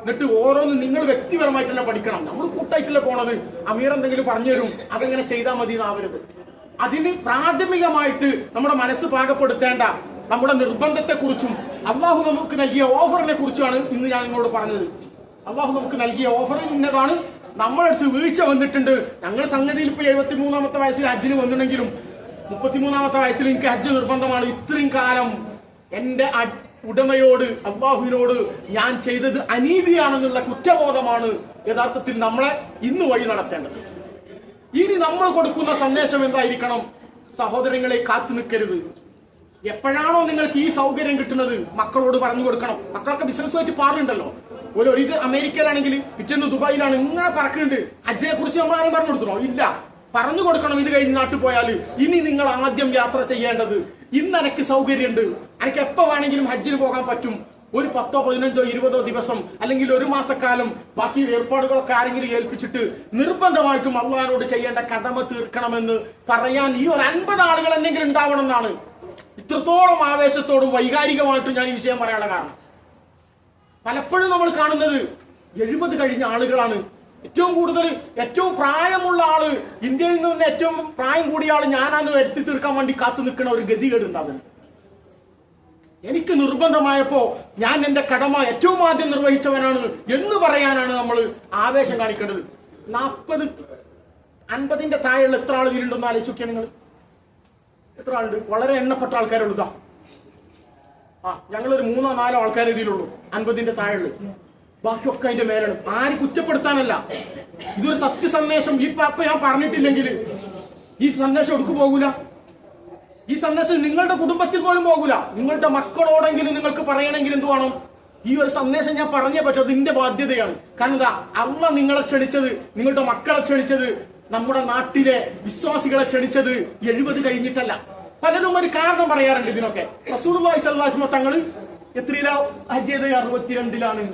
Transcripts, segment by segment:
എന്നിട്ട് ഓരോന്നും നിങ്ങൾ വ്യക്തിപരമായിട്ട് തന്നെ പഠിക്കണം. നമ്മൾ കൂട്ടായിട്ടല്ലേ പോണത്. അമീർ എന്തെങ്കിലും പറഞ്ഞു തരും, അതെങ്ങനെ ചെയ്താൽ മതി എന്നാവരുത്. അതിന് പ്രാഥമികമായിട്ട് നമ്മുടെ മനസ്സ് പാകപ്പെടുത്തേണ്ട നമ്മുടെ നിർബന്ധത്തെക്കുറിച്ചും അള്ളാഹു നമുക്ക് നൽകിയ ഓഫറിനെ കുറിച്ചാണ് ഇന്ന് ഞാൻ നിങ്ങളോട് പറഞ്ഞത്. അള്ളാഹു നമുക്ക് നൽകിയ ഓഫർ ഇന്നതാണ്. നമ്മളടുത്ത് വീഴ്ച വന്നിട്ടുണ്ട്. ഞങ്ങൾ സംഗതിയിൽ ഇപ്പൊ 73-ാമത്തെ വയസ്സിൽ ഹജ്ജിന് വന്നിട്ടുണ്ടെങ്കിലും 33-ാമത്തെ വയസ്സിൽ എനിക്ക് ഹജ്ജ് നിർബന്ധമാണ്. ഇത്രയും കാലം എന്റെ ഉടമയോട് അള്ളാഹുവിനോട് ഞാൻ ചെയ്തത് അനീതിയാണെന്നുള്ള കുറ്റബോധമാണ് യഥാർത്ഥത്തിൽ നമ്മളെ ഇന്ന് വഴി നടത്തേണ്ടത്. ഇനി നമ്മൾ കൊടുക്കുന്ന സന്ദേശം എന്തായിരിക്കണം? സഹോദരങ്ങളെ, കാത്തു നിൽക്കരുത്. എപ്പോഴാണോ നിങ്ങൾക്ക് ഈ സൗകര്യം കിട്ടുന്നത് മക്കളോട് പറഞ്ഞു കൊടുക്കണം. മക്കളൊക്കെ ബിസിനസ്സുമായിട്ട് പാറുണ്ടല്ലോ. ഇത് അമേരിക്കയിലാണെങ്കിൽ പിറ്റേന്ന് ദുബായിലാണ്, ഇങ്ങനെ പറക്കുന്നുണ്ട്. ഹജ്ജിനെ കുറിച്ച് നമ്മൾ ആരും പറഞ്ഞു കൊടുക്കണോ? ഇല്ല, പറഞ്ഞു കൊടുക്കണം. ഇത് കഴിഞ്ഞ് നാട്ടിൽ പോയാൽ ഇനി നിങ്ങൾ ആദ്യം യാത്ര ചെയ്യേണ്ടത്, ഇന്ന് എനിക്ക് സൗകര്യമുണ്ട്, എനിക്ക് എപ്പോ വേണമെങ്കിലും ഹജ്ജിന് പോകാൻ പറ്റും. ഒരു 10, 15, 20 ദിവസം അല്ലെങ്കിൽ ഒരു മാസക്കാലം ബാക്കി ഏർപ്പാടുകളൊക്കെ ആരെങ്കിലും ഏൽപ്പിച്ചിട്ട് നിർബന്ധമായിട്ടും അള്ളാഹിനോട് ചെയ്യേണ്ട കടമ തീർക്കണമെന്ന് പറയാൻ ഈ ഒരു 50 ആളുകൾ എന്തെങ്കിലും ഉണ്ടാവണം എന്നാണ് ഇത്രത്തോളം ആവേശത്തോടും വൈകാരികമായിട്ടും ഞാൻ ഈ വിഷയം പറയാനുള്ള കാരണം. പലപ്പോഴും നമ്മൾ കാണുന്നത് 70 കഴിഞ്ഞ ആളുകളാണ്. ഏറ്റവും കൂടുതൽ ഏറ്റവും പ്രായമുള്ള ആള്, ഇന്ത്യയിൽ നിന്ന് ഏറ്റവും പ്രായം കൂടിയ ആള് ഞാനാന്ന് വരുത്തി തീർക്കാൻ വേണ്ടി കാത്തു നിൽക്കുന്ന ഒരു ഗതികേട് ഉണ്ടാകുന്നത്. എനിക്ക് നിർബന്ധമായപ്പോ ഞാൻ എന്റെ കടമ ഏറ്റവും ആദ്യം നിർവഹിച്ചവനാണ് എന്ന് പറയാനാണ് നമ്മൾ ആവേശം കാണിക്കേണ്ടത്. 40, 50ന്റെ താഴെയുള്ള എത്ര ആൾ ഇതിലുണ്ടെന്ന് ആലോചിക്കുക. നിങ്ങൾ എത്ര ആളുണ്ട്? വളരെ എണ്ണപ്പെട്ട ആൾക്കാരുള്ളതാ. ഞങ്ങളൊരു 3-4 ആൾക്കാരെ ഇതിലുള്ളൂ 50ന്റെ താഴെയുള്ള. ബാക്കിയൊക്കെ അതിന്റെ മേലാണ്. ആര് കുറ്റപ്പെടുത്താനല്ല, ഇതൊരു സത്യസന്ദേശം. ഈ പാപ്പ ഞാൻ പറഞ്ഞിട്ടില്ലെങ്കിൽ ഈ സന്ദേശം എടുക്കു പോകൂല. ഈ സന്ദേശം നിങ്ങളുടെ കുടുംബത്തിൽ പോലും പോകൂല. നിങ്ങളുടെ മക്കളോടെങ്കിലും നിങ്ങൾക്ക് പറയണമെങ്കിൽ എന്ത് വേണം? ഈ ഒരു സന്ദേശം ഞാൻ പറഞ്ഞേ പറ്റും. അത് നിന്റെ ബാധ്യതയാണ്. കാരണം എന്താ? അള്ളാഹ് നിങ്ങളെ ക്ഷണിച്ചത്, നിങ്ങളുടെ മക്കളെ ക്ഷണിച്ചത്, നമ്മുടെ നാട്ടിലെ വിശ്വാസികളെ ക്ഷണിച്ചത് 70 കഴിഞ്ഞിട്ടല്ല. പലരും ഒരു കാരണം പറയാറുണ്ട് ഇതിനൊക്കെ. റസൂലുള്ളാഹി സ്വല്ലല്ലാഹു അലൈഹി വസല്ലം തങ്ങൾ എത്രയിലാ ഹജ്ജ് ചെയ്തത്? 62ലാണ്.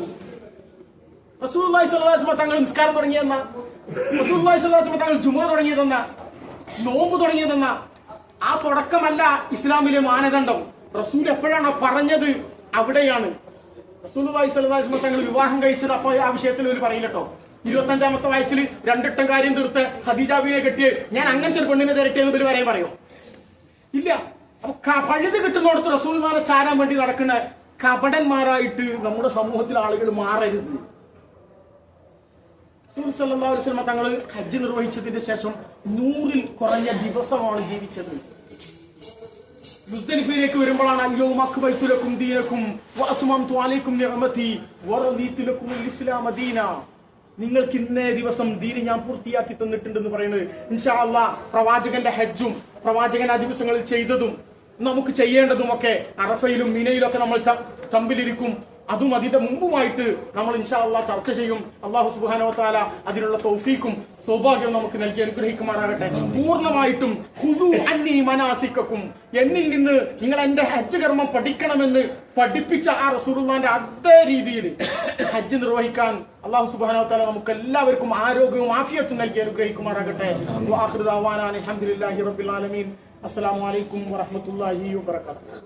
റസൂലുള്ളാഹി സ്വല്ലല്ലാഹു അലൈഹി വസല്ലം തങ്ങൾ നിസ്കാരം തുടങ്ങിയെന്ന, റസൂലുള്ളാഹി സ്വല്ലല്ലാഹു അലൈഹി വസല്ലം തങ്ങൾ ജുമുഅ തുടങ്ങിയതെന്ന, നോമ്പ് തുടങ്ങിയതെന്ന. ആ തുടക്കമല്ല ഇസ്ലാമിലെ മാനദണ്ഡം. റസൂൽ എപ്പോഴാണ് പറഞ്ഞത് അവിടെയാണ്. റസൂലുള്ളാഹി സ്വല്ലല്ലാഹു അലൈഹി വസല്ലം തങ്ങൾ വിവാഹം കഴിച്ചത് അപ്പോൾ ആ വിഷയത്തിൽ ഒരു പറയില്ലട്ടോ. 25-ാമത്തെ വയസ്സിൽ 2 വട്ടം കാര്യം തീർത്ത് ഖദീജ ബീവിയെ കെട്ടിയ ഞാൻ അങ്ങനത്തെ ഒരു പെണ്ണിനെ തരട്ടെ എന്ന് ഇവര് പറയാൻ പറയോ? ഇല്ല. അപ്പൊ പഴുത് കിട്ടുന്നിടത്ത് റസൂലുള്ളാഹിനെ ചാരാൻ വേണ്ടി നടക്കുന്ന കപടന്മാരായിട്ട് നമ്മുടെ സമൂഹത്തിലെ ആളുകൾ മാറരുത്. റസൂൽ സല്ലല്ലാഹു അലൈഹി വസല്ലം തങ്ങൾ ഹജ്ജ് നിർവഹിച്ചതിന് ശേഷം 100-ൽ കുറഞ്ഞ ദിവസമാണ് ജീവിച്ചത്. മുസ്ദലിഫയിലേക്ക് വരുമ്പോഴാണ് അയ്യൗമ അക്മൽതു ലക്കും ദീനക്കും വഅത്മംതു അലൈക്കും നിഅമതി വറദീതു ലക്കുമുൽ ഇസ്ലാമ ദീന. നിങ്ങൾക്ക് ഇന്നേ ദിവസം ദീന് ഞാൻ പൂർത്തിയാക്കി തന്നിട്ടുണ്ടെന്ന് പറയുന്നത്. ഇൻഷാ അല്ലാഹ് പ്രവാചകന്റെ ഹജ്ജും പ്രവാചകൻ ആ ദിവസങ്ങളിൽ ചെയ്തതും നമുക്ക് ചെയ്യേണ്ടതുമൊക്കെ അറഫയിലും മിനയിലും ഒക്കെ നമ്മൾ തമ്പിലിരിക്കും. അതും അതിന്റെ മുമ്പുമായിട്ട് നമ്മൾ ഇൻഷാ അല്ലാഹ് ചർച്ച ചെയ്യും. അല്ലാഹു സുബ്ഹാനഹു വ തആല അതിനുള്ള തൗഫീഖും സൗഭാഗ്യവും നമുക്ക് നൽകി അനുഗ്രഹിക്കുമാറാകട്ടെ. പൂർണ്ണമായിട്ടും ഖുദൂ അന്നി മനാസിക്കക്കും, എന്നിൽ നിന്ന് നിങ്ങൾ എന്റെ ഹജ്ജ് കർമ്മം പഠിക്കണമെന്ന് പഠിപ്പിച്ച ആ റസൂലുള്ളാഹിന്റെ അതേ രീതിയിൽ ഹജ്ജ് നിർവഹിക്കാൻ അല്ലാഹു സുബ്ഹാനഹു വ തആല നമുക്ക് എല്ലാവർക്കും ആരോഗ്യവും ആഫിയത്തും നൽകി അനുഗ്രഹിക്കുമാറാകട്ടെ. വആഖിറു ദഅവാനാ അൽഹംദുലില്ലാഹി റബ്ബിൽ ആലമീൻ. അസ്സലാമു അലൈക്കും വറഹ്മത്തുള്ളാഹി വബറകാതുഹു.